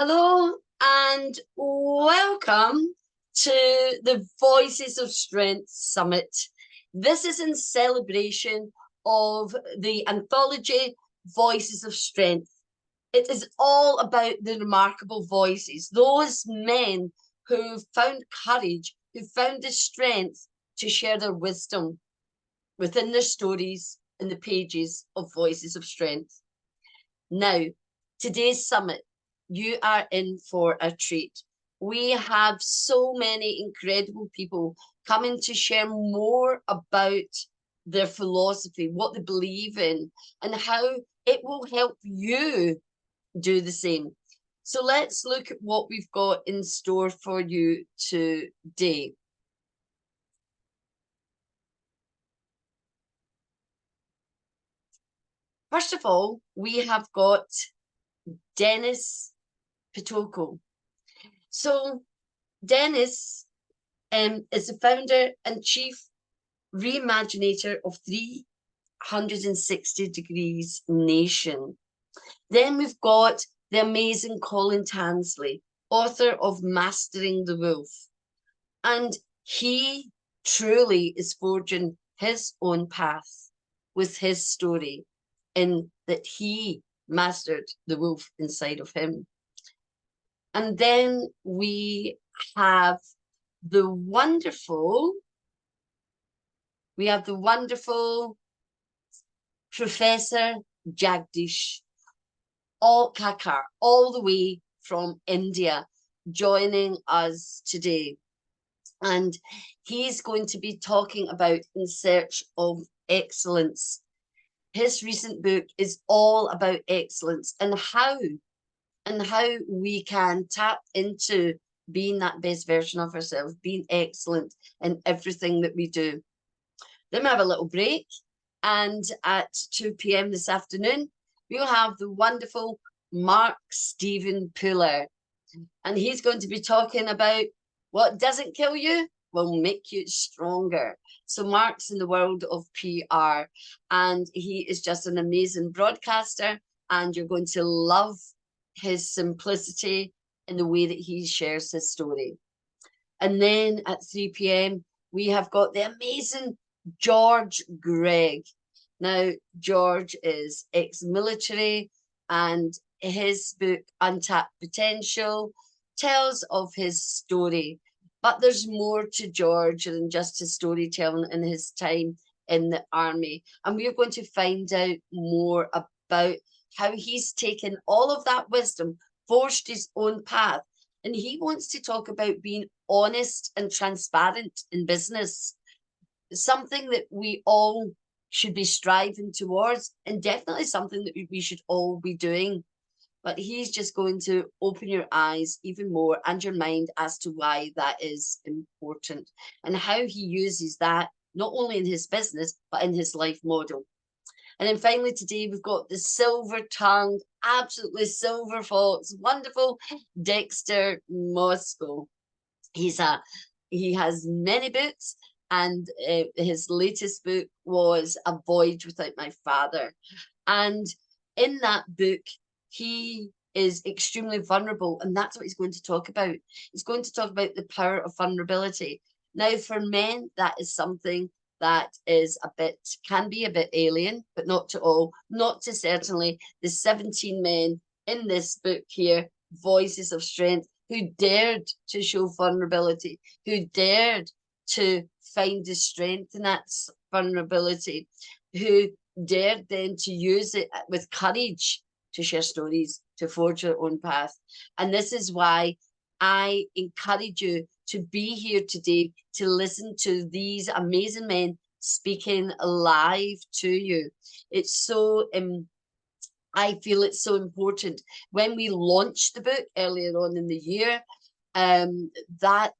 Hello and welcome to the Voices of Strength Summit. This is in celebration of the anthology Voices of Strength. It is all about the remarkable voices, those men who found courage, who found the strength to share their wisdom within their stories in the pages of Voices of Strength. Now, today's summit, you are in for a treat. We have so many incredible people coming to share more about their philosophy, what they believe in, and how it will help you do the same. So let's look at what we've got in store for you today. First of all, we have got Dennis Pitoko. So Dennis is the founder and chief reimaginator of 360 Degrees Nation. Then we've got the amazing Colin Tansley, author of Mastering the Wolf. And he truly is forging his own path with his story, in that he mastered the wolf inside of him. And then we have the wonderful Professor Jagdish Kakar, all the way from India, joining us today. And he's going to be talking about In Search of Excellence. His recent book is all about excellence and how we can tap into being that best version of ourselves, being excellent in everything that we do. Then we have a little break, and at 2 p.m. this afternoon, we'll have the wonderful Mark Stephen Puller, and he's going to be talking about what doesn't kill you will make you stronger. So Mark's in the world of PR, and he is just an amazing broadcaster, and you're going to love his simplicity in the way that he shares his story. And then at 3 p.m., we have got the amazing George Gregg. Now, George is ex-military, and his book, Untapped Potential, tells of his story. But there's more to George than just his storytelling and his time in the army. And we're going to find out more about how he's taken all of that wisdom, forged his own path, and he wants to talk about being honest and transparent in business, something that we all should be striving towards, and definitely something that we should all be doing. But he's just going to open your eyes even more and your mind as to why that is important and how he uses that not only in his business, but in his life model. And then finally today, we've got the silver-tongued, absolutely silver fox, wonderful Dexter Moscow. He has many books, and his latest book was A Voyage Without My Father. And in that book, he is extremely vulnerable, and that's what he's going to talk about. He's going to talk about the power of vulnerability. Now, for men, that is something that is can be a bit alien, but not to all, not to certainly the 17 men in this book here, Voices of Strength, who dared to show vulnerability, who dared to find the strength in that vulnerability, who dared then to use it with courage to share stories, to forge their own path. And this is why I encourage you to be here today to listen to these amazing men speaking live to you. It's so, I feel it's so important. When we launched the book earlier on in the year, that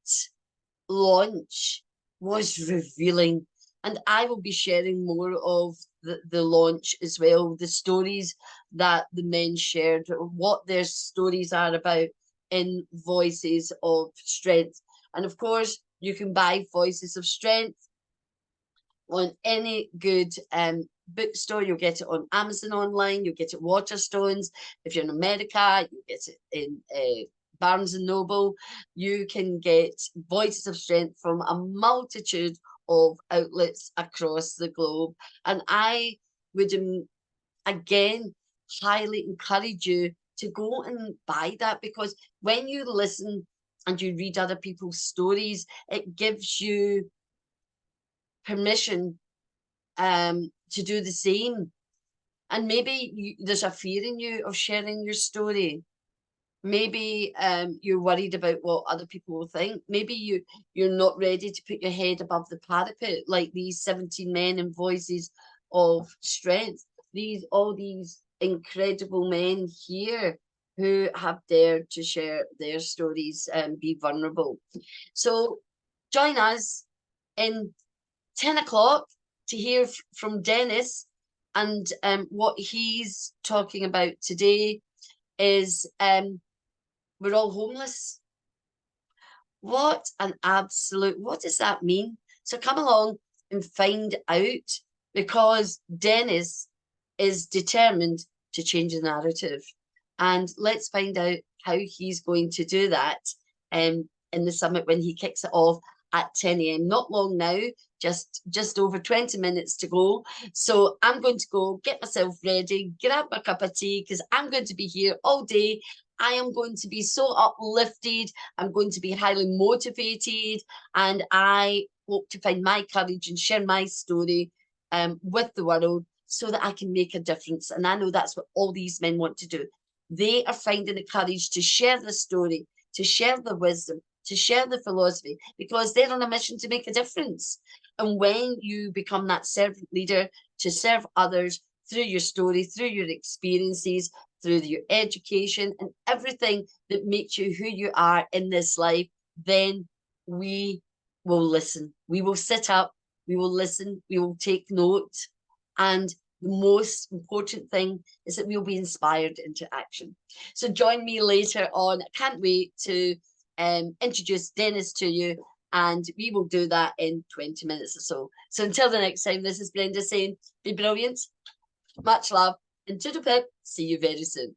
launch was revealing. And I will be sharing more of the launch as well, the stories that the men shared, what their stories are about in Voices of Strength. And of course, you can buy Voices of Strength on any good bookstore, you'll get it on Amazon online, you'll get it Waterstones. If you're in America, you get it in Barnes and Noble. You can get Voices of Strength from a multitude of outlets across the globe. And I would, again, highly encourage you to go and buy that, because when you listen and you read other people's stories, it gives you permission to do the same. And maybe there's a fear in you of sharing your story. Maybe you're worried about what other people will think. Maybe you're not ready to put your head above the parapet like these 17 men and Voices of Strength. All these incredible men here who have dared to share their stories and be vulnerable. So join us in 10 o'clock to hear from Dennis. And what he's talking about today is we're all homeless. What does that mean? So come along and find out, because Dennis is determined to change the narrative. And let's find out how he's going to do that in the summit when he kicks it off at 10 a.m. Not long now, just over 20 minutes to go. So I'm going to go get myself ready, grab my cup of tea, because I'm going to be here all day. I am going to be so uplifted. I'm going to be highly motivated, and I hope to find my courage and share my story with the world so that I can make a difference. And I know that's what all these men want to do. They are finding the courage to share the story, to share the wisdom, to share the philosophy, because they're on a mission to make a difference. And when you become that servant leader to serve others through your story, through your experiences, through your education and everything that makes you who you are in this life, then we will listen. We will sit up, we will listen, we will take note. And the most important thing is that we'll be inspired into action. So join me later on. I can't wait to introduce Dennis to you, and we will do that in 20 minutes or so. So until the next time, this is Brenda saying, be brilliant, much love, and toodle pip. See you very soon.